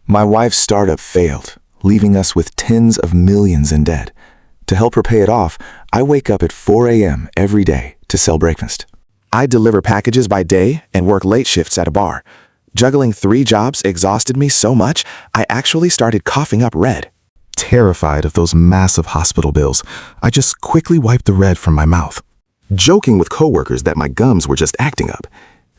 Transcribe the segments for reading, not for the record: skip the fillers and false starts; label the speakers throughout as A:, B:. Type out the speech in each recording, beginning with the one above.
A: My wife's startup failed, leaving us with tens of millions in debt. To help her pay it off, I wake up at 4 a.m. every day to sell breakfast. I deliver packages by day and work late shifts at a bar. Juggling 3 jobs exhausted me so much, I actually started coughing up red. Terrified of those massive hospital bills, I just quickly wiped the red from my mouth, joking with coworkers that my gums were just acting up.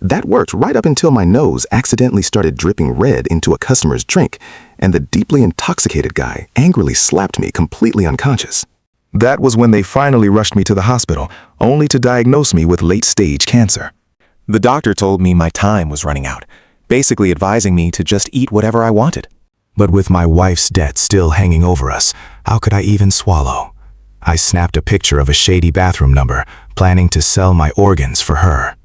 A: That worked right up until my nose accidentally started dripping red into a customer's drink, and the deeply intoxicated guy angrily slapped me completely unconscious. That was when they finally rushed me to the hospital, only to diagnose me with late-stage cancer. The doctor told me my time was running out, basically advising me to just eat whatever I wanted. But with my wife's debt still hanging over us, how could I even swallow? I snapped a picture of a shady bathroom number, planning to sell my organs for her.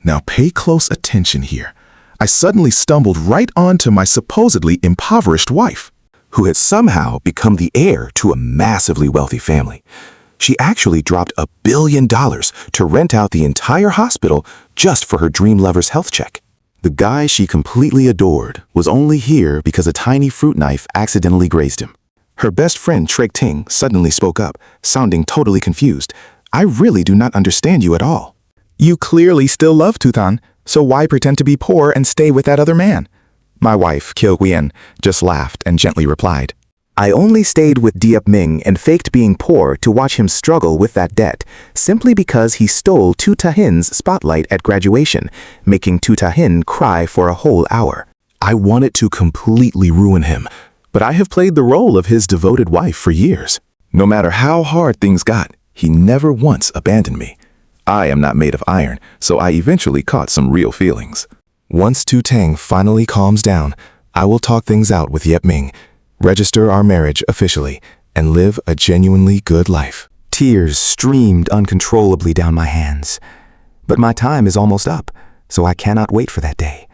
A: Now pay close attention here. I suddenly stumbled right onto my supposedly impoverished wife, who had somehow become the heir to a massively wealthy family. She actually dropped $1 billion to rent out the entire hospital just for her dream lover's health check. The guy she completely adored was only here because a tiny fruit knife accidentally grazed him. Her best friend Treg Ting suddenly spoke up, sounding totally confused. "I really do not understand you at all. You clearly still love Tutan, so why pretend to be poor and stay with that other man?" My wife, Kyo Guyen, just laughed and gently replied, "I only stayed with Diep Ming and faked being poor to watch him struggle with that debt, simply because he stole Tu Tahin's spotlight at graduation, making Tu Tahin cry for a whole hour. I wanted to completely ruin him, but I have played the role of his devoted wife for years. No matter how hard things got, he never once abandoned me. I am not made of iron, so I eventually caught some real feelings. Once Tu Tang finally calms down, I will talk things out with Yep Ming, register our marriage officially, and live a genuinely good life." Tears streamed uncontrollably down my hands. But my time is almost up, so I cannot wait for that day.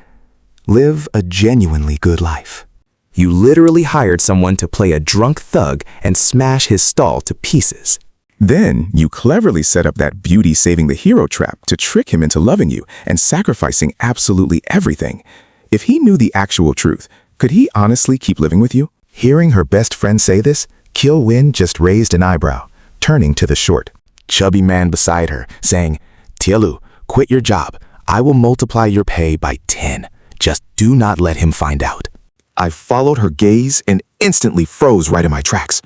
A: Live a genuinely good life. You literally hired someone to play a drunk thug and smash his stall to pieces. Then you cleverly set up that beauty saving the hero trap to trick him into loving you and sacrificing absolutely everything. If he knew the actual truth, could he honestly keep living with you? Hearing her best friend say this, Kyo Win just raised an eyebrow, turning to the short, chubby man beside her, saying, "Tielu, quit your job. I will multiply your pay by 10. Just do not let him find out." I followed her gaze and instantly froze right in my tracks.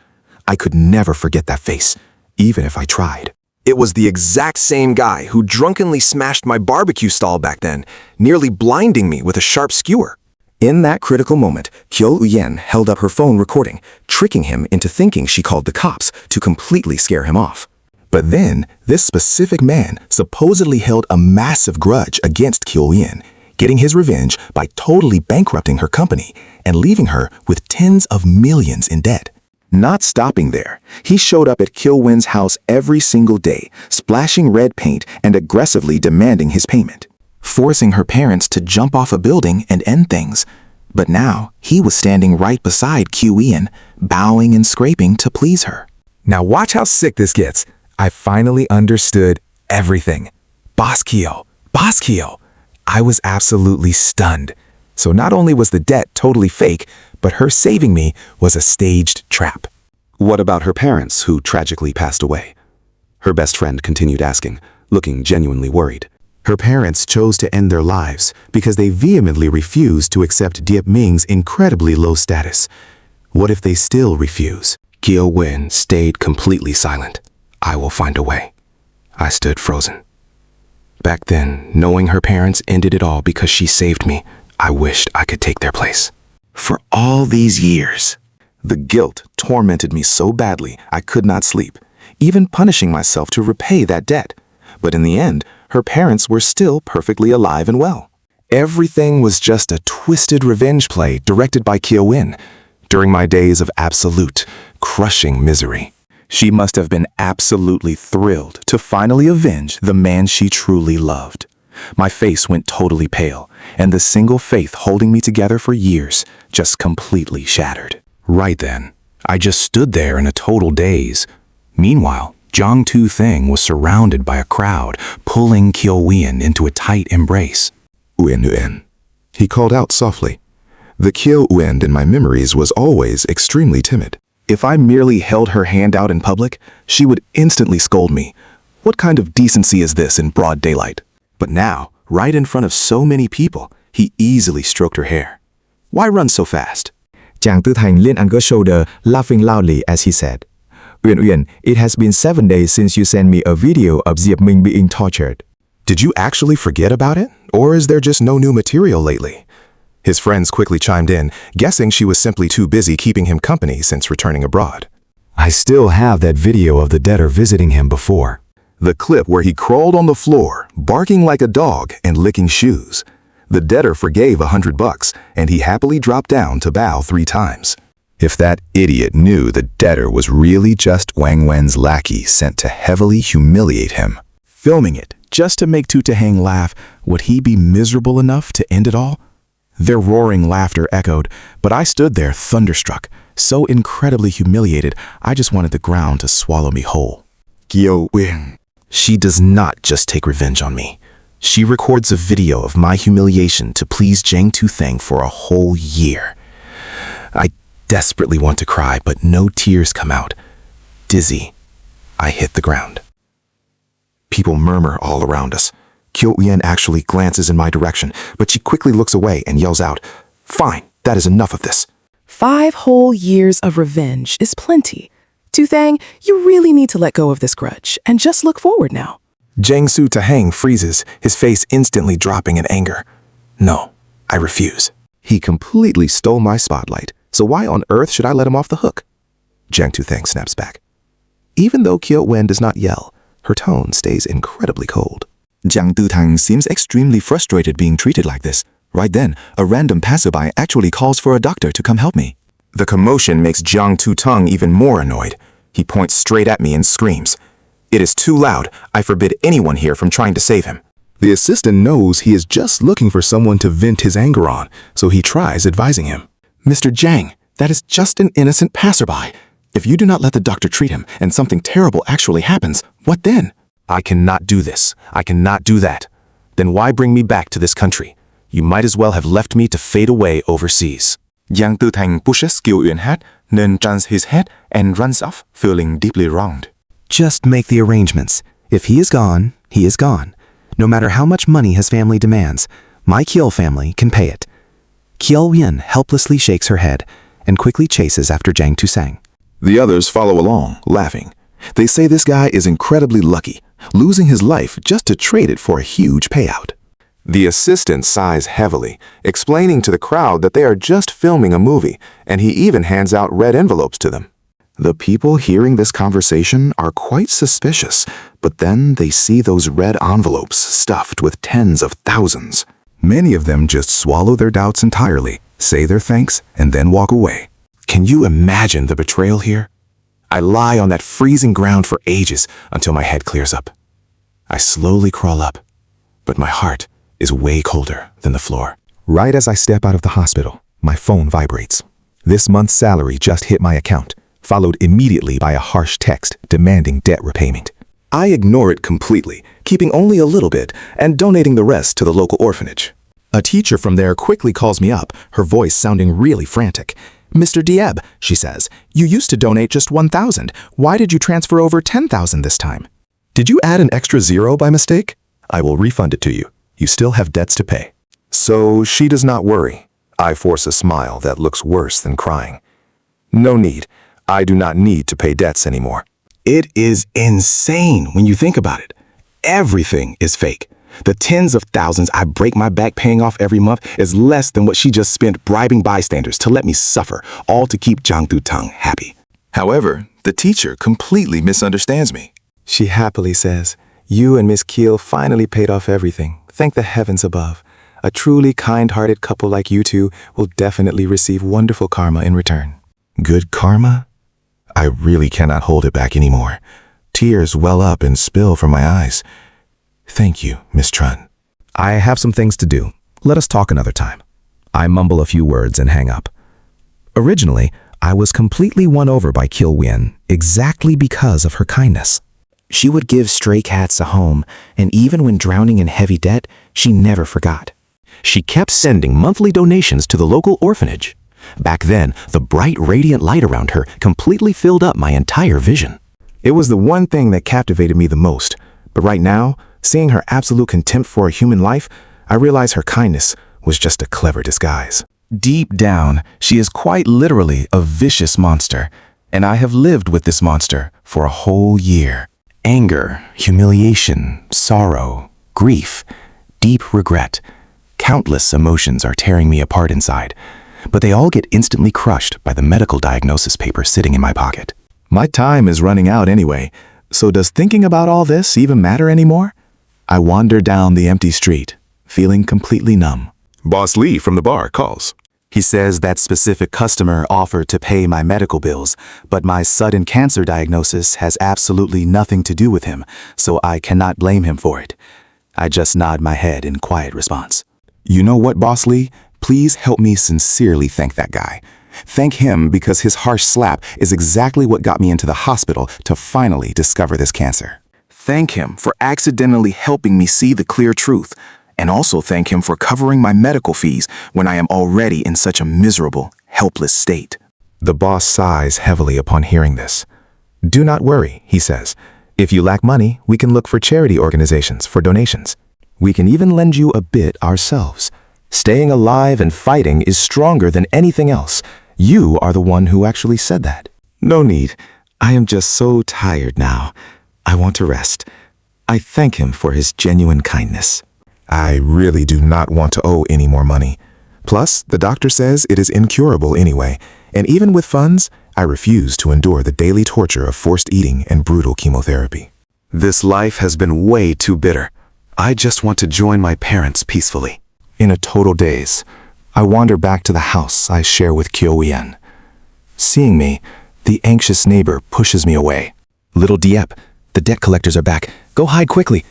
A: I could never forget that face, even if I tried. It was the exact same guy who drunkenly smashed my barbecue stall back then, nearly blinding me with a sharp skewer. In that critical moment, Kyo Uyen held up her phone recording, tricking him into thinking she called the cops to completely scare him off. But then, this specific man supposedly held a massive grudge against Kyo Uyen, getting his revenge by totally bankrupting her company and leaving her with tens of millions in debt. Not stopping there, he showed up at Kyo Win's house every single day, splashing red paint and aggressively demanding his payment, forcing her parents to jump off a building and end things. But now, he was standing right beside Kyo Win, bowing and scraping to please her. Now watch how sick this gets. I finally understood everything. Boss Kyo. Boss Kyo. I was absolutely stunned. So not only was the debt totally fake, but her saving me was a staged trap. What about her parents, who tragically passed away? Her best friend continued asking, looking genuinely worried. Her parents chose to end their lives because they vehemently refused to accept Diep Ming's incredibly low status. What if they still refuse? Kyo Win stayed completely silent. I will find a way. I stood frozen. Back then, knowing her parents ended it all because she saved me, I wished I could take their place. For all these years, the guilt tormented me so badly I could not sleep, even punishing myself to repay that debt. But in the end, her parents were still perfectly alive and well. Everything was just a twisted revenge play directed by Kyo Win during my days of absolute, crushing misery. She must have been absolutely thrilled to finally avenge the man she truly loved. My face went totally pale, and the single faith holding me together for years just completely shattered. Right then, I just stood there in a total daze. Meanwhile, Jiang Tu Thing was surrounded by a crowd, pulling Kyo Wien into a tight embrace. "Uyen Uyen," he called out softly. The Kyo Wind in my memories was always extremely timid. If I merely held her hand out in public, she would instantly scold me. What kind of decency is this in broad daylight? But now, right in front of so many people, he easily stroked her hair. Why run so fast?
B: Chàng Tư Thành leaned on her shoulder, laughing loudly as he said, Uyển Uyển, it has been 7 days since you sent me a video of Diệp Minh being tortured.
A: Did you actually forget about it? Or is there just no new material lately? His friends quickly chimed in, guessing she was simply too busy keeping him company since returning abroad.
B: I still have that video of the debtor visiting him before.
A: The clip where he crawled on the floor, barking like a dog and licking shoes. The debtor forgave $100, and he happily dropped down to bow 3 times. If that idiot knew the debtor was really just Wang Wen's lackey sent to heavily humiliate him, filming it just to make Tu Taheng laugh, would he be miserable enough to end it all? Their roaring laughter echoed, but I stood there thunderstruck, so incredibly humiliated I just wanted the ground to swallow me whole. Kyo Wind. She does not just take revenge on me. She records a video of my humiliation to please Jang Tu-thang for a whole year. I desperately want to cry, but no tears come out. Dizzy, I hit the ground. People murmur all around us. Kyo Wind actually glances in my direction, but she quickly looks away and yells out, "Fine, that is enough of this."
C: 5 whole years of revenge is plenty. Tu Thang, you really need to let go of this grudge and just look forward now.
A: Jang Su Taheng freezes, his face instantly dropping in anger. No, I refuse. He completely stole my spotlight, so why on earth should I let him off the hook? Jang Tu-thang snaps back. Even though Kyo Wen does not yell, her tone stays incredibly cold. Jang Tu-thang seems extremely frustrated being treated like this. Right then, a random passerby actually calls for a doctor to come help me. The commotion makes Jang Tu-tung even more annoyed. He points straight at me and screams, "It is too loud. I forbid anyone here from trying to save him." The assistant knows he is just looking for someone to vent his anger on, so he tries advising him. "Mr. Jang, that is just an innocent passerby. If you do not let the doctor treat him and something terrible actually happens, what then?" "I cannot do this. I cannot do that. Then why bring me back to this country? You might as well have left me to fade away overseas." Jang Tu-thang pushes Kyo Uyển-hát, then turns his head and runs off, feeling deeply wronged. "Just make the arrangements. If he is gone, he is gone. No matter how much money his family demands, my Kiel family can pay it." Kyo Uyển helplessly shakes her head and quickly chases after Jang Tu-sang. The others follow along, laughing. They say this guy is incredibly lucky, losing his life just to trade it for a huge payout. The assistant sighs heavily, explaining to the crowd that they are just filming a movie, and he even hands out red envelopes to them. The people hearing this conversation are quite suspicious, but then they see those red envelopes stuffed with tens of thousands. Many of them just swallow their doubts entirely, say their thanks, and then walk away. Can you imagine the betrayal here? I lie on that freezing ground for ages until my head clears up. I slowly crawl up, but my heart is way colder than the floor. Right as I step out of the hospital, my phone vibrates. This month's salary just hit my account, followed immediately by a harsh text demanding debt repayment. I ignore it completely, keeping only a little bit and donating the rest to the local orphanage. A teacher from there quickly calls me up, her voice sounding really frantic. "Mr. Dieb," she says, "you used to donate just 1,000. Why did you transfer over 10,000 this time?" "Did you add an extra 0 by mistake? I will refund it to you. You still have debts to pay." So she does not worry. I force a smile that looks worse than crying. No need. I do not need to pay debts anymore. It is insane when you think about it. Everything is fake. The tens of thousands I break my back paying off every month is less than what she just spent bribing bystanders to let me suffer, all to keep Jang Tu-tung happy. However, the teacher completely misunderstands me. She happily says, "You and Miss Keel finally paid off everything. Thank the heavens above. A truly kind-hearted couple like you two will definitely receive wonderful karma in return." Good karma? I really cannot hold it back anymore. Tears well up and spill from my eyes. Thank you, Miss Trun. I have some things to do. Let us talk another time. I mumble a few words and hang up. Originally, I was completely won over by Kyo Uyển exactly because of her kindness. She would give stray cats a home, and even when drowning in heavy debt, she never forgot.
D: She kept sending monthly donations to the local orphanage. Back then, the bright, radiant light around her completely filled up my entire vision.
A: It was the one thing that captivated me the most. But right now, seeing her absolute contempt for a human life, I realize her kindness was just a clever disguise. Deep down, she is quite literally a vicious monster, and I have lived with this monster for a whole year. Anger, humiliation, sorrow, grief, deep regret. Countless emotions are tearing me apart inside, but they all get instantly crushed by the medical diagnosis paper sitting in my pocket. My time is running out anyway, so does thinking about all this even matter anymore? I wander down the empty street, feeling completely numb.
E: Boss Lee from the bar calls.
A: He says that specific customer offered to pay my medical bills, but my sudden cancer diagnosis has absolutely nothing to do with him, so I cannot blame him for it. I just nod my head in quiet response. You know what, Boss Lee? Please help me sincerely thank that guy. Thank him because his harsh slap is exactly what got me into the hospital to finally discover this cancer. Thank him for accidentally helping me see the clear truth. And also thank him for covering my medical fees when I am already in such a miserable, helpless state. The boss sighs heavily upon hearing this. Do not worry, he says. If you lack money, we can look for charity organizations for donations. We can even lend you a bit ourselves. Staying alive and fighting is stronger than anything else. You are the one who actually said that. No need. I am just so tired now. I want to rest. I thank him for his genuine kindness. I really do not want to owe any more money. Plus, the doctor says it is incurable anyway, and even with funds, I refuse to endure the daily torture of forced eating and brutal chemotherapy. This life has been way too bitter. I just want to join my parents peacefully. In a total daze, I wander back to the house I share with Kyo-yen. Seeing me, the anxious neighbor pushes me away. Little Dieppe, the debt collectors are back. Go hide quickly.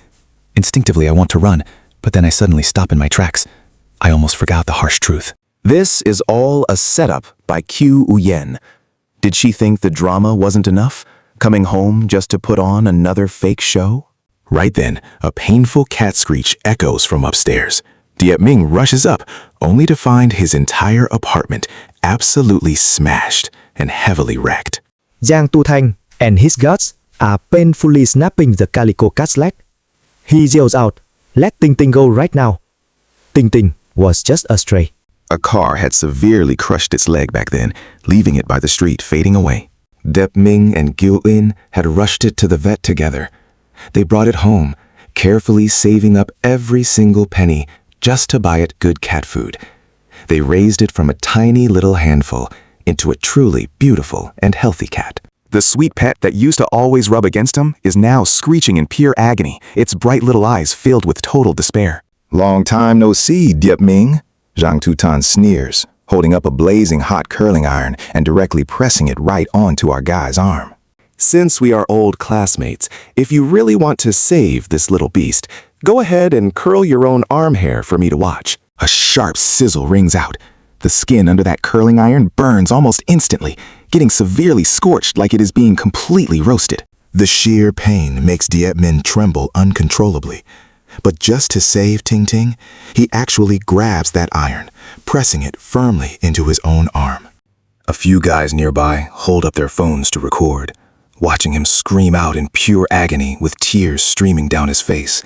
A: Instinctively, I want to run, but then I suddenly stop in my tracks. I almost forgot the harsh truth. This is all a setup by Kyo-yen. Did she think the drama wasn't enough? Coming home just to put on another fake show? Right then, a painful cat screech echoes from upstairs. Dieppe Ming rushes up, only to find his entire apartment absolutely smashed and heavily wrecked.
F: Jang Tu-thanh and his guards are painfully snapping the calico cat's leg. He yells out, "Let Ting Ting go right now." Ting Ting was just a stray.
A: A car had severely crushed its leg back then, leaving it by the street fading away. Dieppe Ming and Gil-in had rushed it to the vet together. They brought it home, carefully saving up every single penny just to buy it good cat food. They raised it from a tiny little handful into a truly beautiful and healthy cat. The sweet pet that used to always rub against him is now screeching in pure agony, its bright little eyes filled with total despair. Long time no see, Dieppe Ming. Zhang Tutan sneers, holding up a blazing hot curling iron and directly pressing it right onto our guy's arm. Since we are old classmates, if you really want to save this little beast, go ahead and curl your own arm hair for me to watch. A sharp sizzle rings out. The skin under that curling iron burns almost instantly, getting severely scorched like it is being completely roasted. The sheer pain makes Dieppe Ming tremble uncontrollably. But just to save Ting Ting, he actually grabs that iron, pressing it firmly into his own arm. A few guys nearby hold up their phones to record, watching him scream out in pure agony with tears streaming down his face.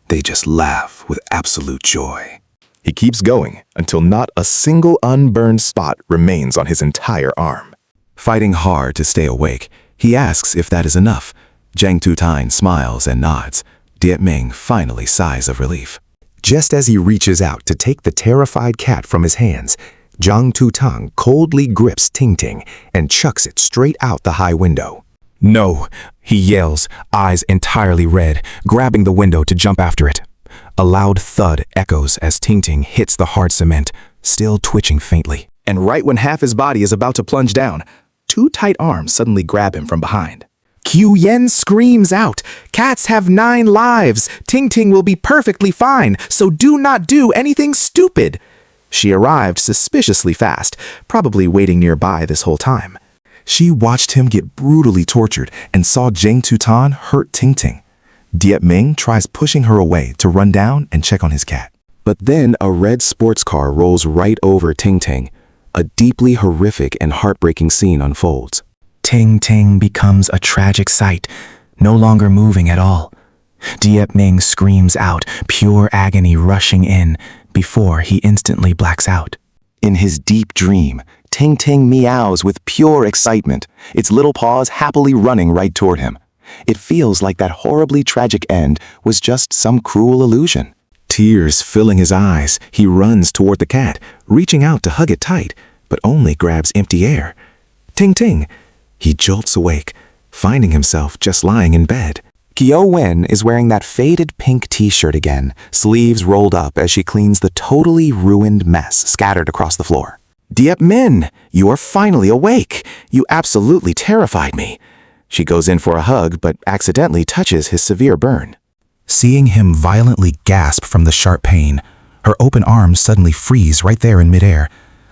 A: They just laugh with absolute joy. He keeps going until not a single unburned spot remains on his entire arm. Fighting hard to stay awake, he asks if that is enough. Zhang Tutain smiles and nods. Dieppe Ming finally sighs of relief. Just as he reaches out to take the terrified cat from his hands, Zhang Tutang coldly grips Ting Ting and chucks it straight out the high window. "No," he yells, eyes entirely red, grabbing the window to jump after it. A loud thud echoes as Ting Ting hits the hard cement, still twitching faintly. And right when half his body is about to plunge down, two tight arms suddenly grab him from behind. Kyo-yen screams out, "Cats have 9 lives. Ting Ting will be perfectly fine, so do not do anything stupid." She arrived suspiciously fast, probably waiting nearby this whole time. She watched him get brutally tortured and saw Zhang Tutan hurt Ting Ting. Dieppe Ming tries pushing her away to run down and check on his cat. But then a red sports car rolls right over Ting Ting. A deeply horrific and heartbreaking scene unfolds.
G: Ting Ting becomes a tragic sight, no longer moving at all. Diep Ming screams out, pure agony rushing in, before he instantly blacks out.
A: In his deep dream, Ting Ting meows with pure excitement, its little paws happily running right toward him. It feels like that horribly tragic end was just some cruel illusion. Tears filling his eyes, he runs toward the cat, reaching out to hug it tight, but only grabs empty air. Ting Ting! He jolts awake, finding himself just lying in bed. Kyo Wen is wearing that faded pink t-shirt again, sleeves rolled up as she cleans the totally ruined mess scattered across the floor. Diep Min, you are finally awake. You absolutely terrified me. She goes in for a hug, but accidentally touches his severe burn.
G: Seeing him violently gasp from the sharp pain, her open arms suddenly freeze right there in midair.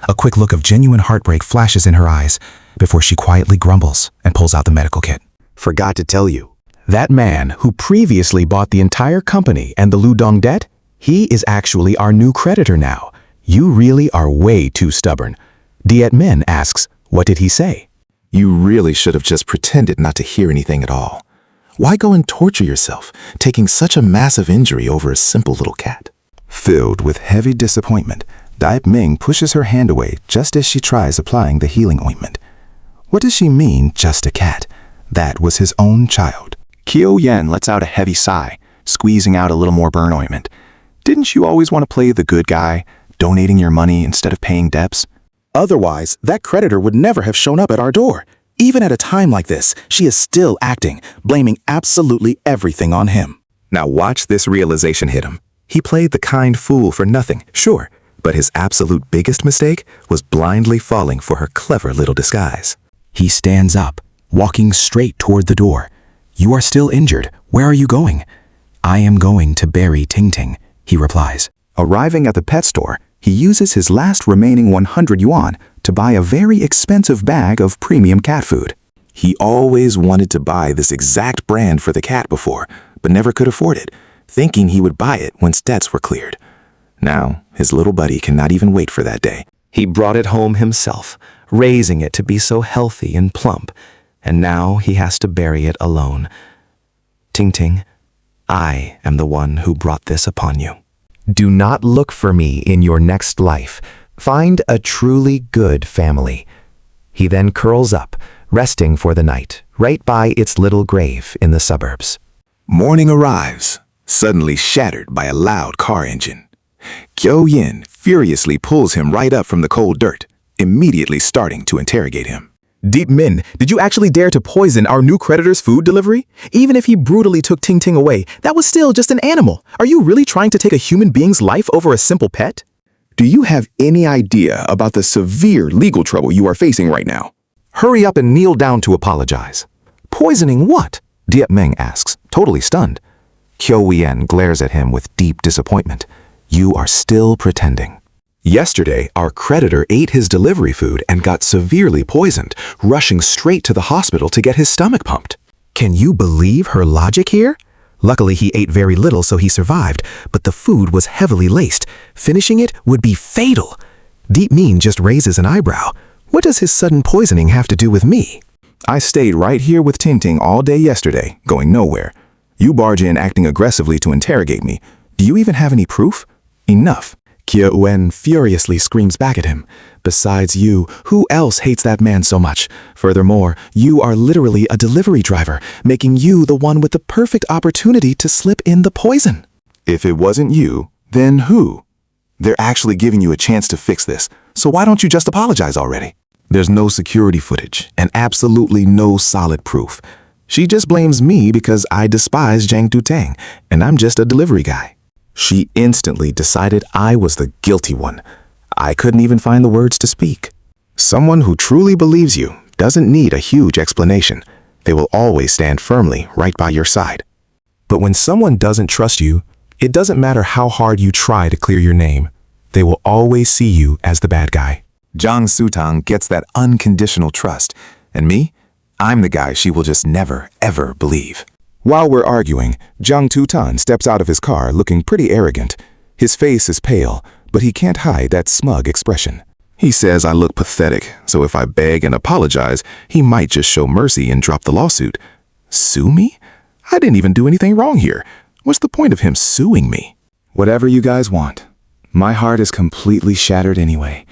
G: A quick look of genuine heartbreak flashes in her eyes before she quietly grumbles and pulls out the medical kit.
D: Forgot to tell you, that man who previously bought the entire company and the Ludong debt, he is actually our new creditor now. You really are way too stubborn. Diet Min asks, what did he say?
A: You really should have just pretended not to hear anything at all. Why go and torture yourself, taking such a massive injury over a simple little cat? Filled with heavy disappointment, Diep Ming pushes her hand away just as she tries applying the healing ointment. What does she mean, just a cat? That was his own child. Kyo Yen lets out a heavy sigh, squeezing out a little more burn ointment. Didn't you always want to play the good guy, donating your money instead of paying debts? Otherwise, that creditor would never have shown up at our door. Even at a time like this, she is still acting, blaming absolutely everything on him. Now watch this realization hit him. He played the kind fool for nothing, sure, but his absolute biggest mistake was blindly falling for her clever little disguise.
G: He stands up, walking straight toward the door. You are still injured. Where are you going? I am going to bury Ting Ting, he replies.
A: Arriving at the pet store, he uses his last remaining 100 yuan to buy a very expensive bag of premium cat food. He always wanted to buy this exact brand for the cat before, but never could afford it, thinking he would buy it once debts were cleared. Now, his little buddy cannot even wait for that day. He brought it home himself, raising it to be so healthy and plump, and now he has to bury it alone. Ting Ting, I am the one who brought this upon you.
D: Do not look for me in your next life. Find a truly good family. He then curls up, resting for the night, right by its little grave in the suburbs.
A: Morning arrives, suddenly shattered by a loud car engine. Kyo Yin furiously pulls him right up from the cold dirt, immediately starting to interrogate him.
H: Diep Min, did you actually dare to poison our new creditor's food delivery? Even if he brutally took Ting Ting away, that was still just an animal. Are you really trying to take a human being's life over a simple pet?
E: Do you have any idea about the severe legal trouble you are facing right now?
A: Hurry up and kneel down to apologize. Poisoning what? Diep Ming asks, totally stunned. Kyo Yen glares at him with deep disappointment. You are still pretending. Yesterday, our creditor ate his delivery food and got severely poisoned, rushing straight to the hospital to get his stomach pumped.
G: Can you believe her logic here? Luckily, he ate very little, so he survived, but the food was heavily laced. Finishing it would be fatal. Diep Min just raises an eyebrow. What does his sudden poisoning have to do with me?
E: I stayed right here with Ting Ting all day yesterday, going nowhere. You barge in acting aggressively to interrogate me. Do you even have any proof? Enough.
A: Kyo Wen furiously screams back at him. Besides you, who else hates that man so much? Furthermore, you are literally a delivery driver, making you the one with the perfect opportunity to slip in the poison. If it wasn't you, then who? They're actually giving you a chance to fix this, so why don't you just apologize already? There's no security footage and absolutely no solid proof. She just blames me because I despise Zhang Dutang, and I'm just a delivery guy. She instantly decided I was the guilty one. I couldn't even find the words to speak. Someone who truly believes you doesn't need a huge explanation. They will always stand firmly right by your side. But when someone doesn't trust you, it doesn't matter how hard you try to clear your name. They will always see you as the bad guy. Zhang Sutang gets that unconditional trust, and me? I'm the guy she will just never, ever believe. While we're arguing, Zhang Tutan steps out of his car looking pretty arrogant. His face is pale, but he can't hide that smug expression.
E: He says I look pathetic, so if I beg and apologize, he might just show mercy and drop the lawsuit. Sue me? I didn't even do anything wrong here. What's the point of him suing me?
A: Whatever you guys want. My heart is completely shattered anyway,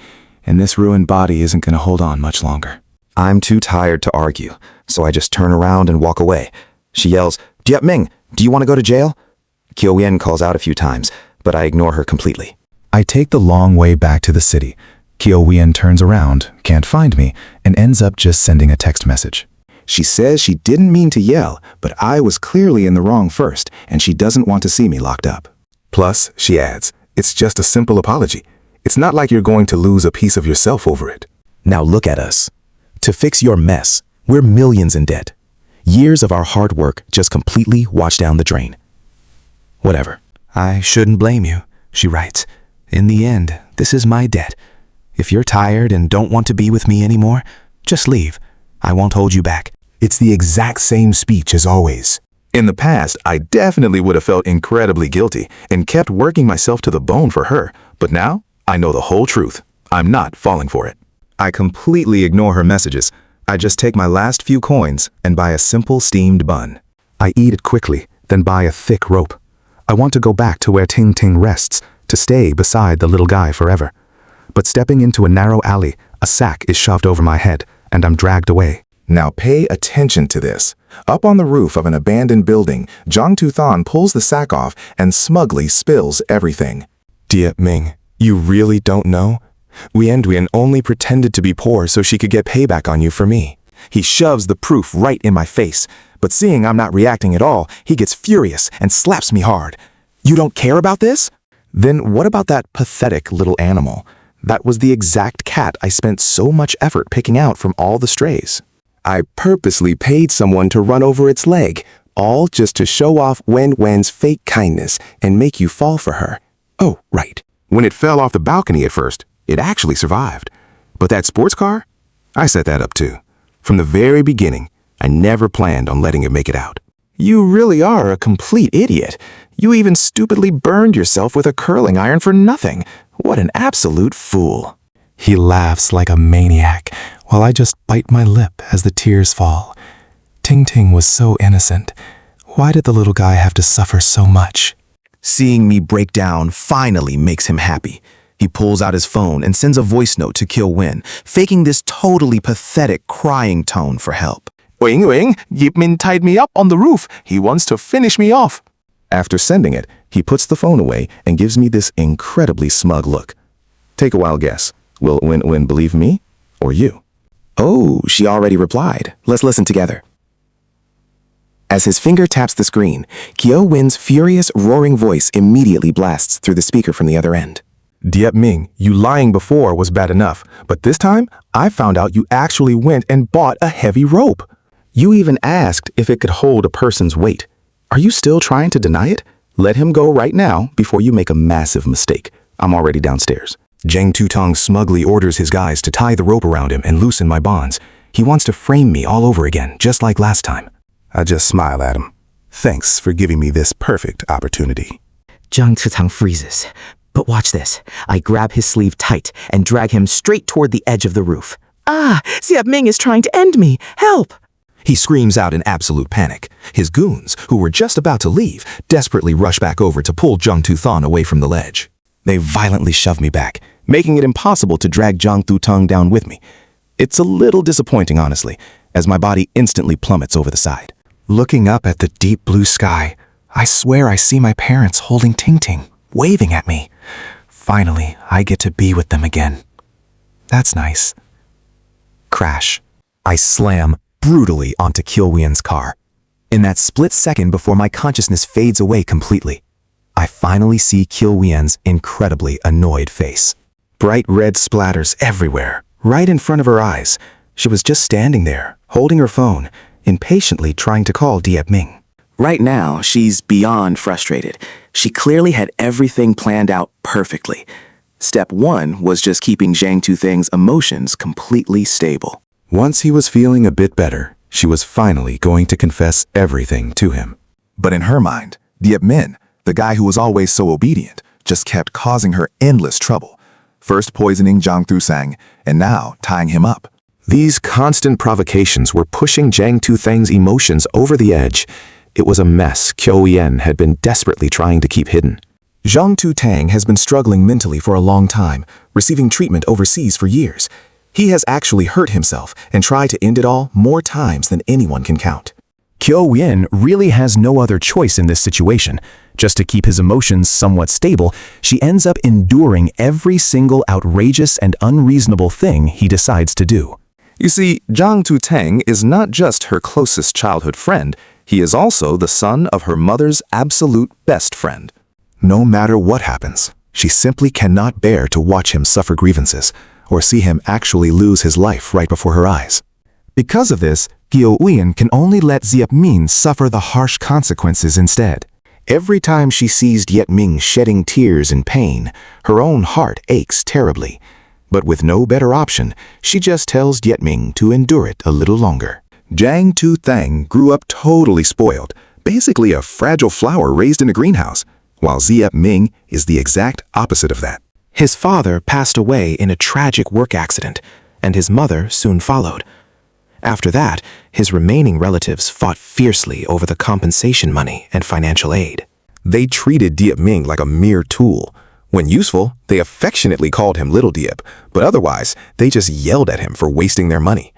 A: and this ruined body isn't going to hold on much longer.
G: I'm too tired to argue, so I just turn around and walk away. She yells, "Diep Ming, do you want to go to jail?" Kyo Yen calls out a few times, but I ignore her completely.
B: I take the long way back to the city. Kyo Yen turns around, can't find me, and ends up just sending a text message.
A: She says she didn't mean to yell, but I was clearly in the wrong first, and she doesn't want to see me locked up.
E: Plus, she adds, it's just a simple apology. It's not like you're going to lose a piece of yourself over it.
G: Now look at us. To fix your mess, we're millions in debt. Years of our hard work just completely washed down the drain. Whatever. I shouldn't blame you, she writes. In the end, this is my debt. If you're tired and don't want to be with me anymore, just leave. I won't hold you back.
E: It's the exact same speech as always. In the past, I definitely would have felt incredibly guilty and kept working myself to the bone for her. But now, I know the whole truth. I'm not falling for it.
B: I completely ignore her messages. I just take my last few coins and buy a simple steamed bun. I eat it quickly, then buy a thick rope. I want to go back to where Ting Ting rests, to stay beside the little guy forever. But stepping into a narrow alley, a sack is shoved over my head, and I'm dragged away.
E: Now pay attention to this. Up on the roof of an abandoned building, Zhang Tuthan pulls the sack off and smugly spills everything.
A: Diep Ming, you really don't know? Wien only pretended to be poor so she could get payback on you for me. He shoves the proof right in my face, but seeing I'm not reacting at all, he gets furious and slaps me hard. You don't care about this? Then what about that pathetic little animal? That was the exact cat I spent so much effort picking out from all the strays. I purposely paid someone to run over its leg, all just to show off Wen's fake kindness and make you fall for her. Oh, right.
E: When it fell off the balcony at first, it actually survived. But that sports car? I set that up too. From the very beginning, I never planned on letting it make it out.
A: You really are a complete idiot. You even stupidly burned yourself with a curling iron for nothing. What an absolute fool. He laughs like a maniac, while I just bite my lip as the tears fall. Ting Ting was so innocent. Why did the little guy have to suffer so much?
G: Seeing me break down finally makes him happy. He pulls out his phone and sends a voice note to Kyo Wen, faking this totally pathetic crying tone for help.
E: Wing, Yip Min tied me up on the roof. He wants to finish me off.
A: After sending it, he puts the phone away and gives me this incredibly smug look. Take a wild guess. Will Win believe me or you? Oh, she already replied. Let's listen together. As his finger taps the screen, Kyo Wen's furious, roaring voice immediately blasts through the speaker from the other end. Diep Ming, you lying before was bad enough, but this time, I found out you actually went and bought a heavy rope. You even asked if it could hold a person's weight. Are you still trying to deny it? Let him go right now before you make a massive mistake. I'm already downstairs. Zhang Tutong smugly orders his guys to tie the rope around him and loosen my bonds. He wants to frame me all over again, just like last time. I just smile at him. Thanks for giving me this perfect opportunity.
I: Zhang Citang freezes. But watch this. I grab his sleeve tight and drag him straight toward the edge of the roof. Ah, Diep Ming is trying to end me. Help!
G: He screams out in absolute panic. His goons, who were just about to leave, desperately rush back over to pull Zhang Tutong away from the ledge. They violently shove me back, making it impossible to drag Zhang Tutong down with me. It's a little disappointing, honestly, as my body instantly plummets over the side. Looking up at the deep blue sky, I swear I see my parents holding Ting Ting, waving at me. Finally, I get to be with them again. That's nice. Crash. I slam brutally onto Kyo Wen's car. In that split second before my consciousness fades away completely, I finally see Kyo Wen's incredibly annoyed face. Bright red splatters everywhere, right in front of her eyes. She was just standing there, holding her phone, impatiently trying to call Diep Ming. Right now, she's beyond frustrated. She clearly had everything planned out perfectly. Step 1 was just keeping Zhang Tuthing's emotions completely stable. Once he was feeling a bit better, she was finally going to confess everything to him. But in her mind, Diep Min, the guy who was always so obedient,
E: just kept causing her endless trouble. First poisoning Zhang Thusang, and now tying him up.
A: These constant provocations were pushing Zhang Tuthang's emotions over the edge. It was a mess Qiu Yen had been desperately trying to keep hidden.
G: Zhang Tutang has been struggling mentally for a long time, receiving treatment overseas for years. He has actually hurt himself and tried to end it all more times than anyone can count.
D: Qiu Yen really has no other choice in this situation. Just to keep his emotions somewhat stable, she ends up enduring every single outrageous and unreasonable thing he decides to do.
E: You see, Zhang Tutang is not just her closest childhood friend, he is also the son of her mother's absolute best friend.
B: No matter what happens, she simply cannot bear to watch him suffer grievances or see him actually lose his life right before her eyes. Because of this, Qiu Yen can only let Diep Ming suffer the harsh consequences instead.
A: Every time she sees Diep Ming shedding tears in pain, her own heart aches terribly. But with no better option, she just tells Diep Ming to endure it a little longer.
E: Zhang Tuthang grew up totally spoiled, basically a fragile flower raised in a greenhouse, while Diep Ming is the exact opposite of that.
G: His father passed away in a tragic work accident, and his mother soon followed. After that, his remaining relatives fought fiercely over the compensation money and financial aid.
E: They treated Diep Ming like a mere tool. When useful, they affectionately called him Little Diep, but otherwise, they just yelled at him for wasting their money.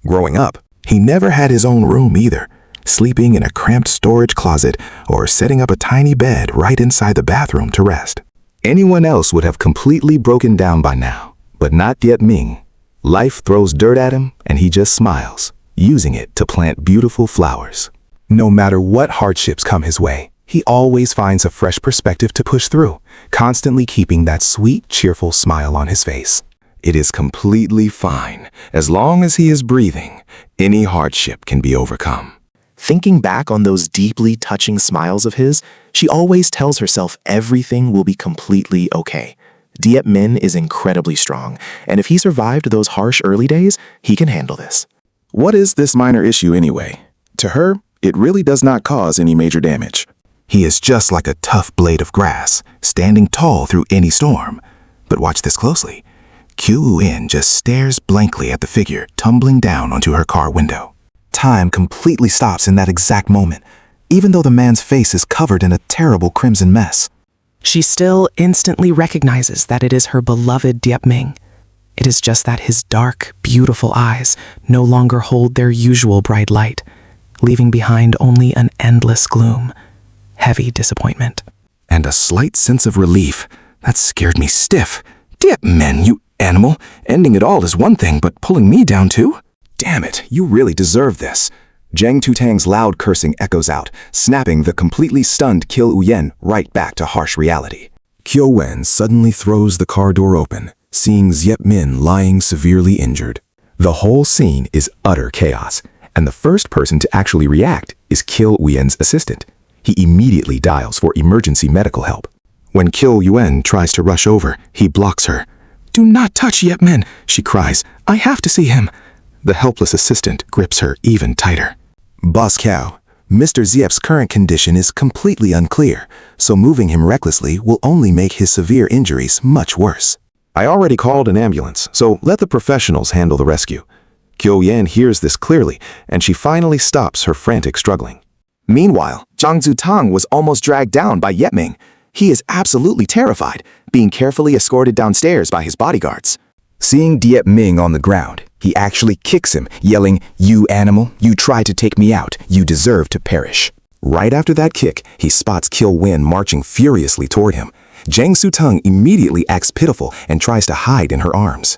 E: Growing up, he never had his own room either, sleeping in a cramped storage closet or setting up a tiny bed right inside the bathroom to rest. Anyone else would have completely broken down by now, but not Diep Ming. Life throws dirt at him, and he just smiles, using it to plant beautiful flowers.
B: No matter what hardships come his way, he always finds a fresh perspective to push through, constantly keeping that sweet, cheerful smile on his face.
E: It is completely fine. As long as he is breathing, any hardship can be overcome.
G: Thinking back on those deeply touching smiles of his, she always tells herself everything will be completely okay. Diep Min is incredibly strong, and if he survived those harsh early days, he can handle this.
E: What is this minor issue anyway? To her, it really does not cause any major damage.
A: He is just like a tough blade of grass, standing tall through any storm. But watch this closely. Qiu Yen just stares blankly at the figure tumbling down onto her car window.
G: Time completely stops in that exact moment, even though the man's face is covered in a terrible crimson mess. She still instantly recognizes that it is her beloved Diep Ming. It is just that his dark, beautiful eyes no longer hold their usual bright light, leaving behind only an endless gloom, heavy disappointment.
A: And a slight sense of relief. That scared me stiff. Diep Min, you animal. Ending it all is one thing, but pulling me down too? Damn it, you really deserve this. Zhang Tutang's loud cursing echoes out, snapping the completely stunned Qiu Yen right back to harsh reality.
E: Qiu Yen suddenly throws the car door open, seeing Diep Min lying severely injured. The whole scene is utter chaos, and the first person to actually react is Qiu Yen's assistant. He immediately dials for emergency medical help. When Qiu Yen tries to rush over, he blocks her. "Do not touch Diep Min," she cries. "I have to see him." The helpless assistant grips her even tighter.
B: Boss Cow, Mr. Diep's current condition is completely unclear, so moving him recklessly will only make his severe injuries much worse.
E: I already called an ambulance, so let the professionals handle the rescue. Qiu Yen hears this clearly, and she finally stops her frantic struggling.
A: Meanwhile, Zhang Zutang was almost dragged down by Diep Ming. He is absolutely terrified, being carefully escorted downstairs by his bodyguards. Seeing Diep Ming on the ground, he actually kicks him, yelling, "You animal, you tried to take me out, you deserve to perish." Right after that kick, he spots Qiu Yen marching furiously toward him. Zhang Zutang immediately acts pitiful and tries to hide in her arms.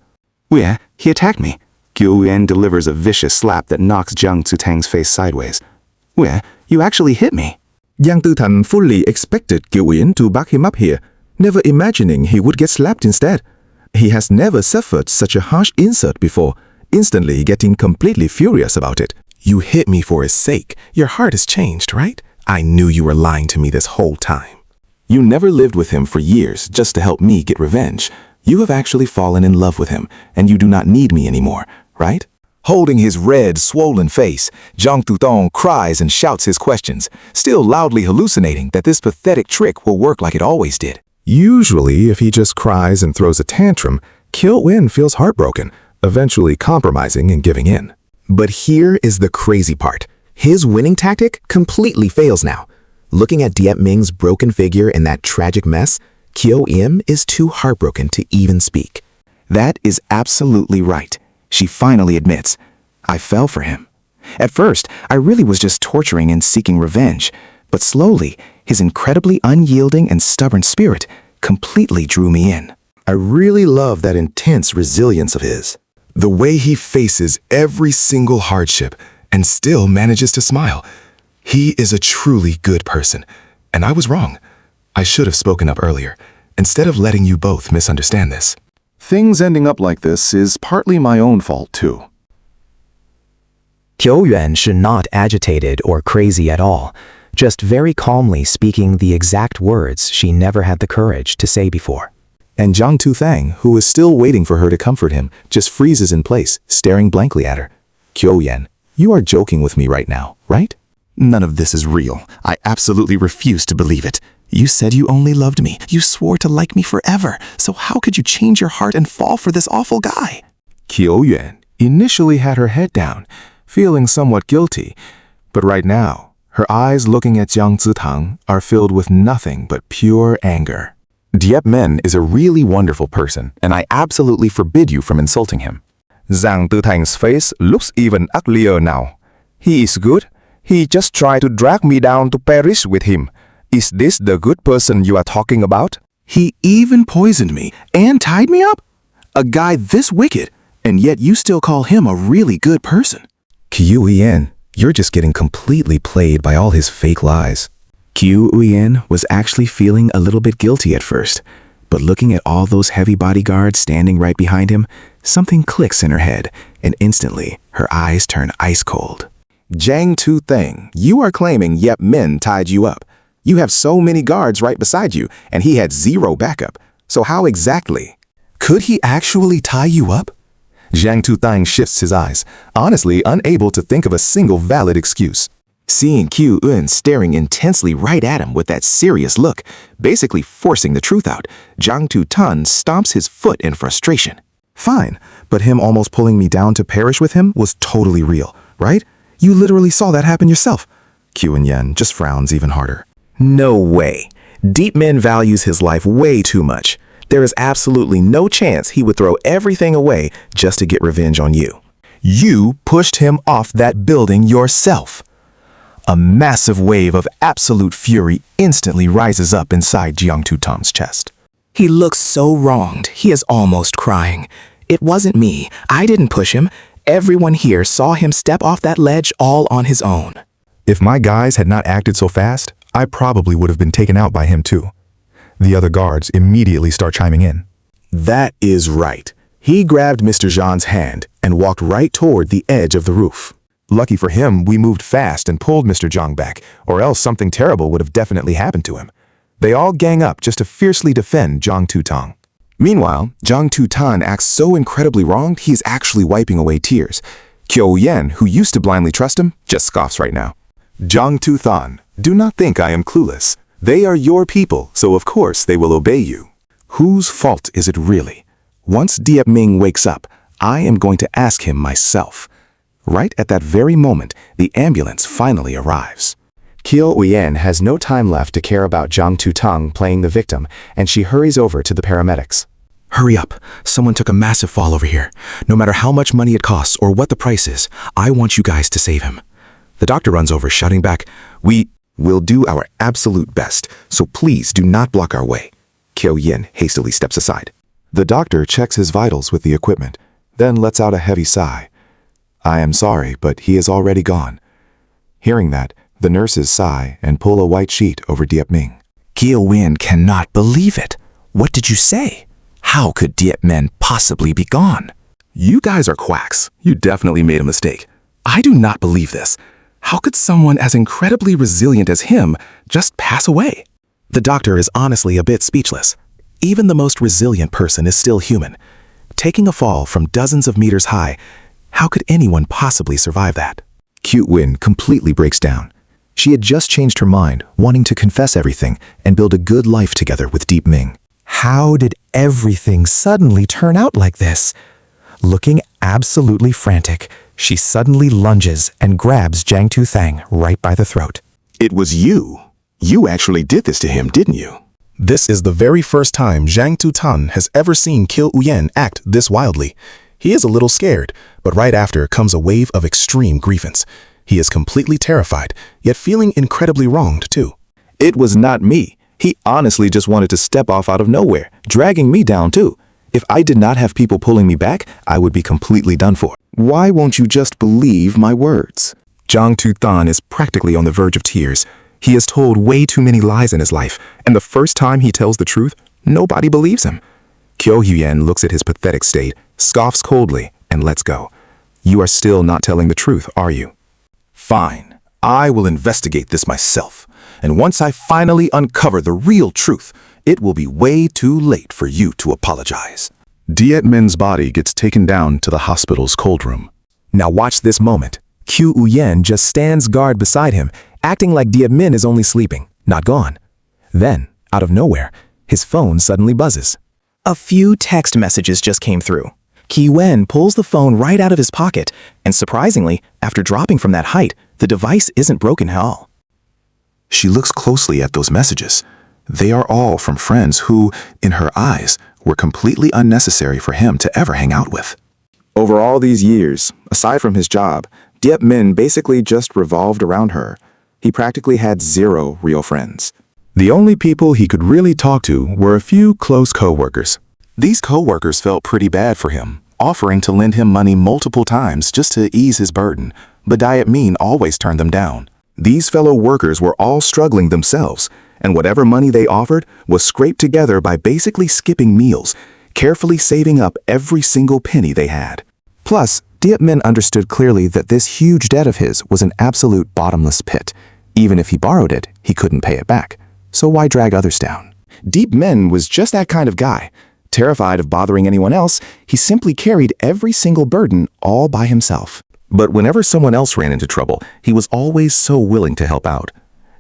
A: "Yeah, he attacked me." Qiu Yen delivers a vicious slap that knocks Zhang Zutang's face sideways. "Yeah, you actually hit me."
E: Zhang Tutang fully expected Qiu Yen to back him up here, never imagining he would get slapped instead. He has never suffered such a harsh insult before, instantly getting completely furious about it.
B: You hit me for his sake. Your heart has changed, right? I knew you were lying to me this whole time.
A: You never lived with him for years just to help me get revenge. You have actually fallen in love with him, and you do not need me anymore, right? Holding his red, swollen face, Zhang Tutang cries and shouts his questions, still loudly hallucinating that this pathetic trick will work like it always did.
B: Usually, if he just cries and throws a tantrum, Kyo-in feels heartbroken, eventually compromising and giving in.
G: But here is the crazy part. His winning tactic completely fails now. Looking at Diep Ming's broken figure in that tragic mess, Kyo-im is too heartbroken to even speak.
A: That is absolutely right. She finally admits, I fell for him. At first, I really was just torturing and seeking revenge, but slowly, his incredibly unyielding and stubborn spirit completely drew me in.
E: I really love that intense resilience of his. The way he faces every single hardship and still manages to smile. He is a truly good person, and I was wrong. I should have spoken up earlier, instead of letting you both misunderstand this.
B: Things ending up like this is partly my own fault, too.
F: Kyo-yuan should not agitated or crazy at all, just very calmly speaking the exact words she never had the courage to say before.
H: And Zhang Tu-thang, who is still waiting for her to comfort him, just freezes in place, staring blankly at her. Kyo-yuan, you are joking with me right now, right?
A: None of this is real. I absolutely refuse to believe it. You said you only loved me. You swore to like me forever. So how could you change your heart and fall for this awful guy?
B: Kyo-yuan initially had her head down, feeling somewhat guilty, but right now, her eyes looking at Jiang Zitang are filled with nothing but pure anger.
E: Diep Min is a really wonderful person, and I absolutely forbid you from insulting him.
J: Zhang Detang's face looks even uglier now. He is good. He just tried to drag me down to perish with him. Is this the good person you are talking about?
A: He even poisoned me and tied me up? A guy this wicked, and yet you still call him a really good person.
B: Kyo-yuan, you're just getting completely played by all his fake lies.
A: Kyo-yuan was actually feeling a little bit guilty at first, but looking at all those heavy bodyguards standing right behind him, something clicks in her head, and instantly her eyes turn ice cold.
E: Jiang Tu-thang, you are claiming Yep Min tied you up. You have so many guards right beside you, and he had zero backup. So how exactly?
A: Could he actually tie you up?
E: Jiang Tu-thang shifts his eyes, honestly unable to think of a single valid excuse.
A: Seeing Kyo-yuan staring intensely right at him with that serious look, basically forcing the truth out, Jiang Tu-tan stomps his foot in frustration.
B: Fine, but him almost pulling me down to perish with him was totally real, right? You literally saw that happen yourself. Kyo-yuan just frowns even harder.
G: No way. Diep Min values his life way too much. There is absolutely no chance he would throw everything away just to get revenge on you.
A: You pushed him off that building yourself. A massive wave of absolute fury instantly rises up inside Jiang Tu-tan's chest.
C: He looks so wronged, he is almost crying. It wasn't me. I didn't push him. Everyone here saw him step off that ledge all on his own.
B: If my guys had not acted so fast, I probably would have been taken out by him too. The other guards immediately start chiming in.
G: That is right. He grabbed Mr. Zhang's hand and walked right toward the edge of the roof.
E: Lucky for him, we moved fast and pulled Mr. Zhang back, or else something terrible would have definitely happened to him. They all gang up just to fiercely defend Jiang Tu-tang. Meanwhile, Jiang Tu-tan acts so incredibly wronged, he is actually wiping away tears. Kyo-yuan, who used to blindly trust him, just scoffs right now. Jiang Tu-tan, do not think I am clueless. They are your people, so of course they will obey you. Whose fault is it really? Once Diep Ming wakes up, I am going to ask him myself. Right at that very moment, the ambulance finally arrives.
B: Kyo-yuan has no time left to care about Jiang Tu-tang playing the victim, and she hurries over to the paramedics.
A: Hurry up. Someone took a massive fall over here. No matter how much money it costs or what the price is, I want you guys to save him. The doctor runs over, shouting back, We will do our absolute best, so please do not block our way. Kyo-yuan hastily steps aside.
E: The doctor checks his vitals with the equipment, then lets out a heavy sigh. I am sorry, but he is already gone. Hearing that, the nurses sigh and pull a white sheet over Diep Ming.
A: Kyo-yuan cannot believe it. What did you say? How could Diep Min possibly be gone? You guys are quacks. You definitely made a mistake. I do not believe this. How could someone as incredibly resilient as him just pass away? The doctor is honestly a bit speechless. Even the most resilient person is still human. Taking a fall from dozens of meters high, how could anyone possibly survive that?
E: Kyo-yuan completely breaks down.
G: She had just changed her mind, wanting to confess everything and build a good life together with Deep Ming. How did everything suddenly turn out like this? Looking absolutely frantic, she suddenly lunges and grabs Jiang Tu-thang right by the throat.
A: It was you. You actually did this to him, didn't you?
B: This is the very first time Jiang Tu-tan has ever seen Kill Uyen act this wildly. He is a little scared, but right after comes a wave of extreme grievance. He is completely terrified, yet feeling incredibly wronged too.
E: It was not me. He honestly just wanted to step off out of nowhere, dragging me down too. If I did not have people pulling me back, I would be completely done for.
A: Why won't you just believe my words?
B: Jiang Tu-tan is practically on the verge of tears. He has told way too many lies in his life, and the first time he tells the truth, nobody believes him. Kyo Huyen looks at his pathetic state, scoffs coldly, and lets go. You are still not telling the truth, are you?
E: Fine. I will investigate this myself. And once I finally uncover the real truth, it will be way too late for you to apologize.
B: Diet Min's body gets taken down to the hospital's cold room.
C: Now watch this moment. Q Uyen just stands guard beside him, acting like Diet Min is only sleeping, not gone. Then, out of nowhere, his phone suddenly buzzes.
I: A few text messages just came through. Ki Wen pulls the phone right out of his pocket, and surprisingly, after dropping from that height, the device isn't broken at all.
E: She looks closely at those messages. They are all from friends who, in her eyes, were completely unnecessary for him to ever hang out with. Over all these years, aside from his job, Diep Min basically just revolved around her. He practically had zero real friends.
B: The only people he could really talk to were a few close co-workers.
A: These co-workers felt pretty bad for him, offering to lend him money multiple times just to ease his burden, but Diet Min always turned them down.
E: These fellow workers were all struggling themselves, and whatever money they offered was scraped together by basically skipping meals, carefully saving up every single penny they had. Plus, Diep Min understood clearly that this huge debt of his was an absolute bottomless pit. Even if he borrowed it, he couldn't pay it back. So why drag others down? Diep Min was just that kind of guy. Terrified of bothering anyone else, he simply carried every single burden all by himself. But whenever someone else ran into trouble, he was always so willing to help out.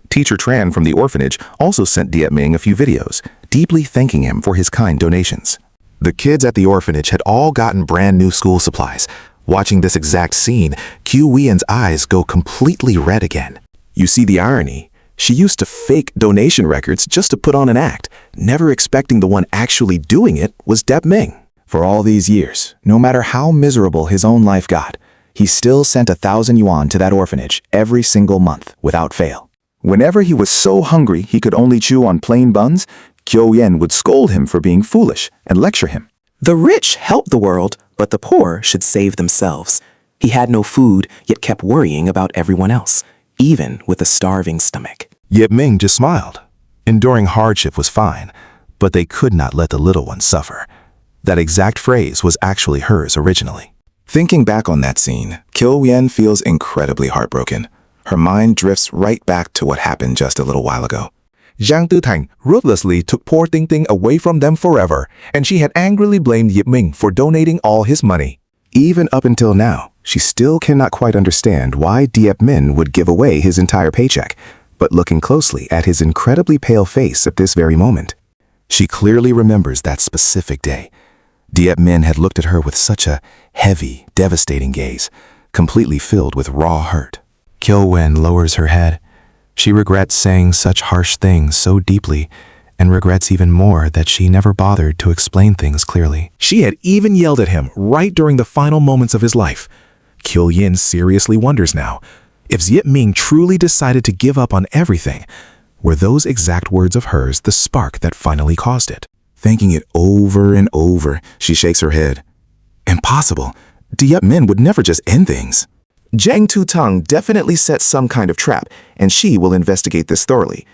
E: Teacher Tran from the orphanage also sent Diep Min a few videos, deeply thanking him for his kind donations. The kids at the orphanage had all gotten brand new school supplies. Watching this exact scene, Q Wien's eyes go completely red again. You see the irony? She used to fake donation records just to put on an act, never expecting the one actually doing it was Diep Min. For all these years, no matter how miserable his own life got, he still sent 1,000 yuan to that orphanage every single month without fail. Whenever he was so hungry he could only chew on plain buns, Kyo Yen would scold him for being foolish and lecture him.
I: The rich help the world, but the poor should save themselves. He had no food, yet kept worrying about everyone else, even with a starving stomach.
E: Diep Min just smiled. Enduring hardship was fine, but they could not let the little ones suffer. That exact phrase was actually hers originally. Thinking back on that scene, Kyo Yen feels incredibly heartbroken. Her mind drifts right back to what happened just a little while ago. Jiang Tu-tang ruthlessly took poor Ting Ting away from them forever, and she had angrily blamed Diep Min for donating all his money. Even up until now, she still cannot quite understand why Diep Min would give away his entire paycheck, but looking closely at his incredibly pale face at this very moment, she clearly remembers that specific day. Diep Min had looked at her with such a heavy, devastating gaze, completely filled with raw hurt. Kyo Wen lowers her head. She regrets saying such harsh things so deeply, and regrets even more that she never bothered to explain things clearly.
B: She had even yelled at him right during the final moments of his life. Kyo Yen seriously wonders now, if Diep Min truly decided to give up on everything, were those exact words of hers the spark that finally caused it?
E: Thinking it over and over, she shakes her head. Impossible. Diep Min would never just end things. Jiang Tu-tang definitely set some kind of trap, and she will investigate this thoroughly.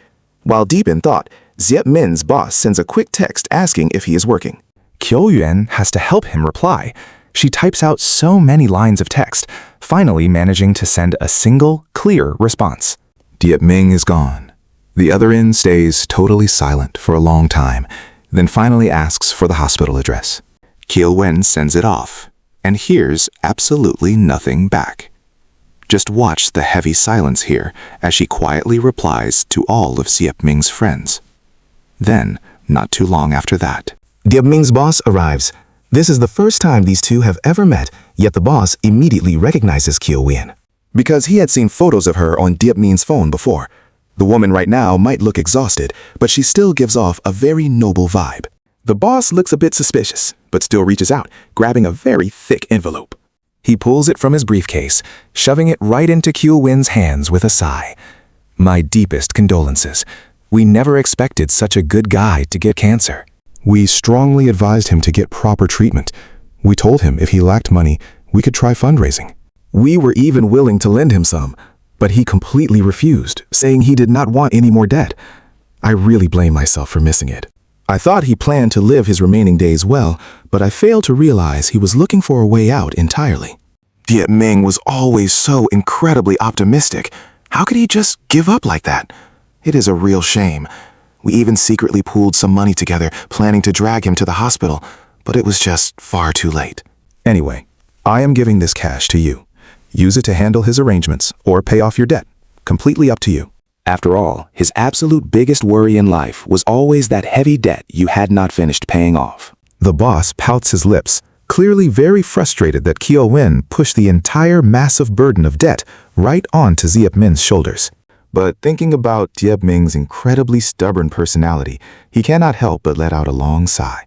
E: While deep in thought, Diep Min's boss sends a quick text asking if he is working. Kyo Yuan has to help him reply. She types out so many lines of text, finally managing to send a single, clear response. Diep Min is gone. The other end stays totally silent for a long time, then finally asks for the hospital address. Kyo Wen sends it off, and hears absolutely nothing back.
A: Just watch the heavy silence here as she quietly replies to all of Diep Ming's friends. Then, not too long after that,
G: Diep Ming's boss arrives. This is the first time these two have ever met, yet the boss immediately recognizes Kyo Win. Because he had seen photos of her on Diep Ming's phone before. The woman right now might look exhausted, but she still gives off a very noble vibe. The boss looks a bit suspicious, but still reaches out, grabbing a very thick envelope.
C: He pulls it from his briefcase, shoving it right into Kyo Win's hands with a sigh. My deepest condolences. We never expected such a good guy to get cancer.
B: We strongly advised him to get proper treatment. We told him if he lacked money, we could try fundraising.
G: We were even willing to lend him some, but he completely refused, saying he did not want any more debt. I really blame myself for missing it. I thought he planned to live his remaining days well, but I failed to realize he was looking for a way out entirely.
A: Diep Ming was always so incredibly optimistic. How could he just give up like that? It is a real shame. We even secretly pooled some money together, planning to drag him to the hospital, but it was just far too late.
B: Anyway, I am giving this cash to you. Use it to handle his arrangements or pay off your debt. Completely up to you.
A: After all, his absolute biggest worry in life was always that heavy debt you had not finished paying off.
B: The boss pouts his lips, clearly very frustrated that Kyo Win pushed the entire massive burden of debt right onto Diep Ming's shoulders. But thinking about Diep Ming's incredibly stubborn personality, he cannot help but let out a long sigh.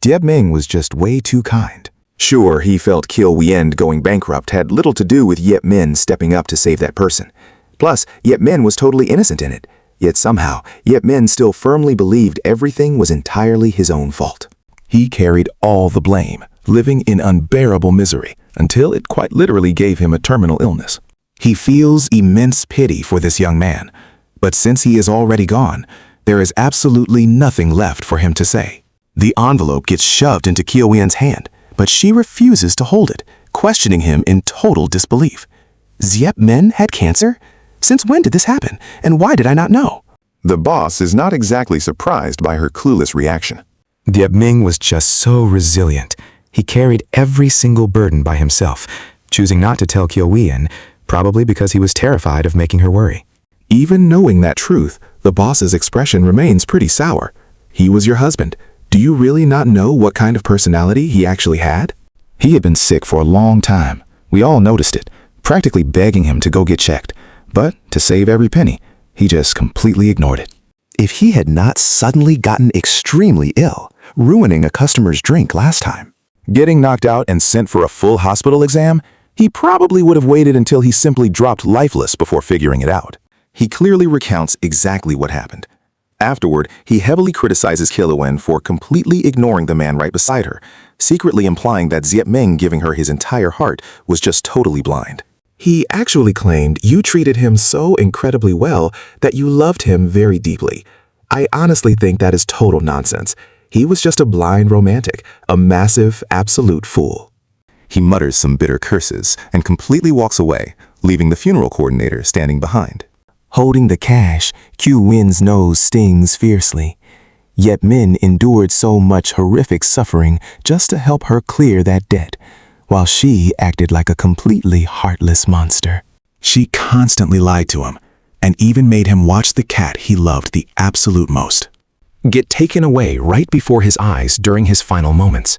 B: Diep Ming was just way too kind. Sure, he felt Kyo Win going bankrupt had little to do with Diep Ming stepping up to save that person. Plus, Diep Ming was totally innocent in it. Yet somehow, Diep Ming still firmly believed everything was entirely his own fault.
C: He carried all the blame, living in unbearable misery, until it quite literally gave him a terminal illness.
B: He feels immense pity for this young man, but since he is already gone, there is absolutely nothing left for him to say.
G: The envelope gets shoved into Kyo Win's hand, but she refuses to hold it, questioning him in total disbelief. Diep Ming had cancer? Since when did this happen, and why did I not know?
E: The boss is not exactly surprised by her clueless reaction.
C: Diep Ming was just so resilient. He carried every single burden by himself, choosing not to tell Kyo Win, probably because he was terrified of making her worry.
B: Even knowing that truth, the boss's expression remains pretty sour. He was your husband. Do you really not know what kind of personality he actually had? He had been sick for a long time. We all noticed it, practically begging him to go get checked. But to save every penny, he just completely ignored it.
G: If he had not suddenly gotten extremely ill, ruining a customer's drink last time.
B: Getting knocked out and sent for a full hospital exam, he probably would have waited until he simply dropped lifeless before figuring it out. He clearly recounts exactly what happened. Afterward, he heavily criticizes Kyo Win for completely ignoring the man right beside her, secretly implying that Diep Ming giving her his entire heart was just totally blind. He actually claimed you treated him so incredibly well that you loved him very deeply. I honestly think that is total nonsense. He was just a blind romantic, a massive, absolute fool. He mutters some bitter curses and completely walks away, leaving the funeral coordinator standing behind.
C: Holding the cash, Kyo Win's nose stings fiercely. Diep Ming endured so much horrific suffering just to help her clear that debt, while she acted like a completely heartless monster.
B: She constantly lied to him, and even made him watch the cat he loved the absolute most
C: Get taken away right before his eyes during his final moments.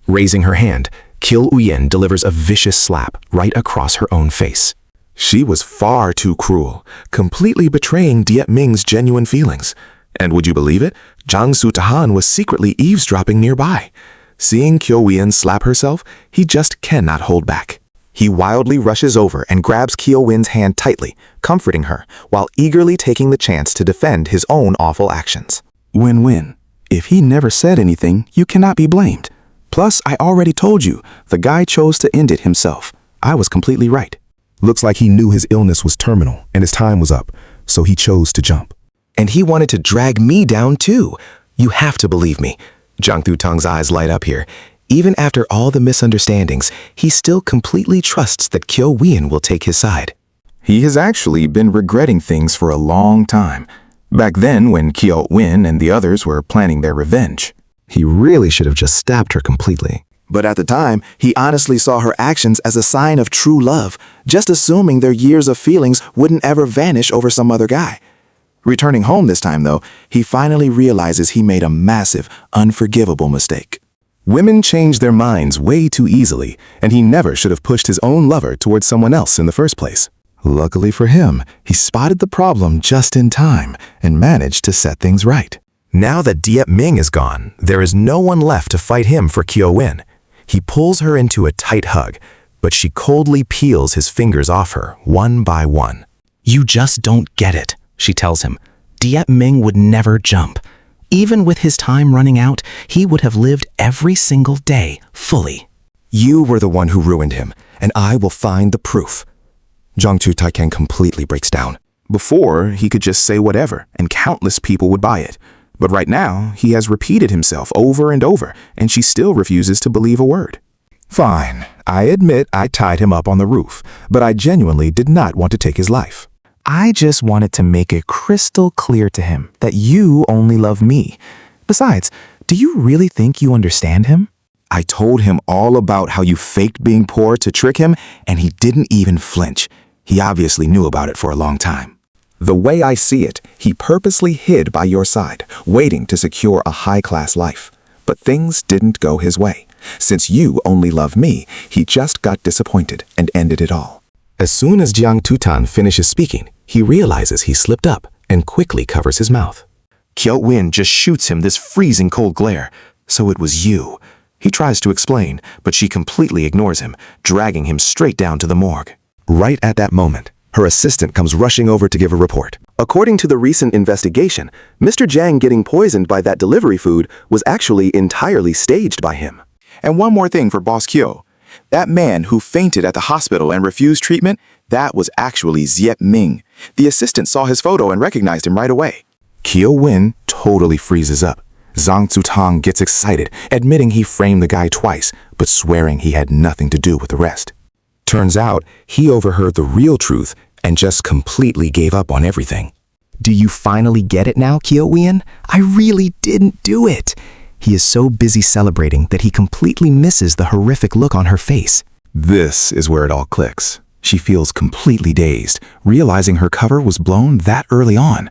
C: Raising her hand, Kyo Win delivers a vicious slap right across her own face.
A: She was far too cruel, completely betraying Diep Ming's genuine feelings. And would you believe it? Jang Soo-tahan was secretly eavesdropping nearby. Seeing Kyo Win slap herself, he just cannot hold back.
G: He wildly rushes over and grabs Kyo Win's hand tightly, comforting her, while eagerly taking the chance to defend his own awful actions.
B: Win-win. If he never said anything, you cannot be blamed. Plus, I already told you, the guy chose to end it himself. I was completely right. Looks like he knew his illness was terminal and his time was up, so he chose to jump.
C: And he wanted to drag me down too. You have to believe me. Jang Thu-tung's eyes light up here. Even after all the misunderstandings, he still completely trusts that Kyo Win will take his side.
B: He has actually been regretting things for a long time. Back then, when Kyo Win and the others were planning their revenge.
G: He really should have just stabbed her completely. But at the time, he honestly saw her actions as a sign of true love, just assuming their years of feelings wouldn't ever vanish over some other guy. Returning home this time, though, he finally realizes he made a massive, unforgivable mistake.
B: Women change their minds way too easily, and he never should have pushed his own lover towards someone else in the first place. Luckily for him, he spotted the problem just in time and managed to set things right.
C: Now that Diep Ming is gone, there is no one left to fight him for Kyo Win. He pulls her into a tight hug, but she coldly peels his fingers off her, one by one.
I: You just don't get it, she tells him. Diep Ming would never jump. Even with his time running out, he would have lived every single day fully.
A: You were the one who ruined him, and I will find the proof. Jang Tu-taikang completely breaks down. Before, he could just say whatever, and countless people would buy it. But right now, he has repeated himself over and over, and she still refuses to believe a word.
B: Fine, I admit I tied him up on the roof, but I genuinely did not want to take his life.
C: I just wanted to make it crystal clear to him that you only love me. Besides, do you really think you understand him?
A: I told him all about how you faked being poor to trick him, and he didn't even flinch. He obviously knew about it for a long time. The way I see it, he purposely hid by your side, waiting to secure a high-class life. But things didn't go his way. Since you only love me, he just got disappointed and ended it all.
C: As soon as Jiang Tutan finishes speaking, he realizes he slipped up and quickly covers his mouth.
A: Kyo Win just shoots him this freezing cold glare. So it was you. He tries to explain, but she completely ignores him, dragging him straight down to the morgue.
B: Right at that moment, her assistant comes rushing over to give a report.
G: According to the recent investigation, Mr. Jiang getting poisoned by that delivery food was actually entirely staged by him.
A: And one more thing for Boss Kyo. That man who fainted at the hospital and refused treatment, that was actually Diep Ming. The assistant saw his photo and recognized him right away.
B: Kyo Win totally freezes up. Zhang Zutang gets excited, admitting he framed the guy twice, but swearing he had nothing to do with the rest. Turns out, he overheard the real truth and just completely gave up on everything.
C: Do you finally get it now, Kyo Win? I really didn't do it. He is so busy celebrating that he completely misses the horrific look on her face.
A: This is where it all clicks. She feels completely dazed, realizing her cover was blown that early on.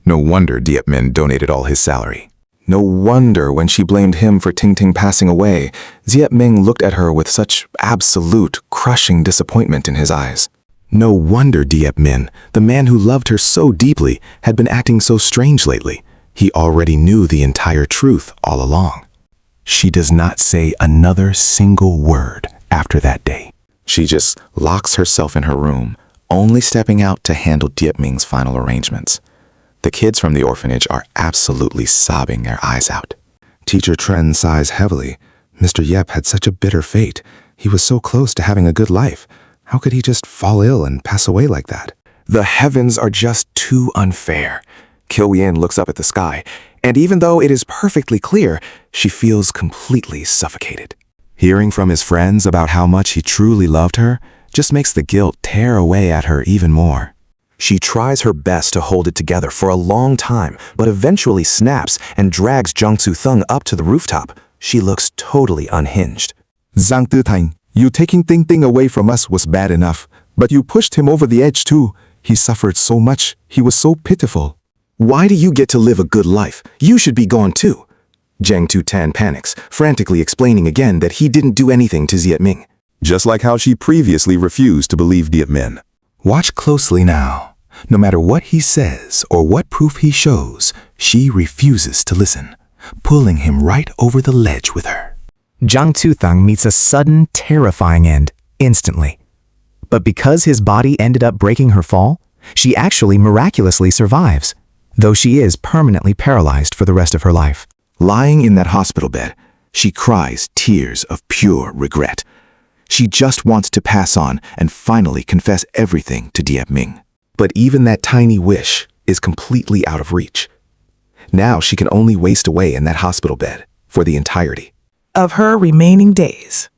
A: No wonder Diep Min donated all his salary. No wonder when she blamed him for Ting Ting passing away, Diep Ming looked at her with such absolute, crushing disappointment in his eyes.
B: No wonder Diep Min, the man who loved her so deeply, had been acting so strange lately. He already knew the entire truth all along.
A: She does not say another single word after that day. She just locks herself in her room, only stepping out to handle Diep Ming's final arrangements. The kids from the orphanage are absolutely sobbing their eyes out.
B: Teacher Tren sighs heavily. Mr. Yep had such a bitter fate. He was so close to having a good life. How could he just fall ill and pass away like that?
A: The heavens are just too unfair. Kyo Win looks up at the sky, and even though it is perfectly clear, she feels completely suffocated. Hearing from his friends about how much he truly loved her just makes the guilt tear away at her even more. She tries her best to hold it together for a long time, but eventually snaps and drags Zhang Zitheng up to the rooftop. She looks totally unhinged.
B: Zhang Zitheng, you taking Ting Ting away from us was bad enough, but you pushed him over the edge too. He suffered so much. He was so pitiful.
A: Why do you get to live a good life? You should be gone too. Jiang Tutan panics, frantically explaining again that he didn't do anything to Diep Ming.
B: Just like how she previously refused to believe Diep Min.
A: Watch closely now. No matter what he says or what proof he shows, she refuses to listen, pulling him right over the ledge with her.
C: Zhang Tuthang meets a sudden, terrifying end, instantly. But because his body ended up breaking her fall, she actually miraculously survives, though she is permanently paralyzed for the rest of her life.
A: Lying in that hospital bed, she cries tears of pure regret. She just wants to pass on and finally confess everything to Diep Ming. But even that tiny wish is completely out of reach. Now she can only waste away in that hospital bed for the entirety
K: of her remaining days.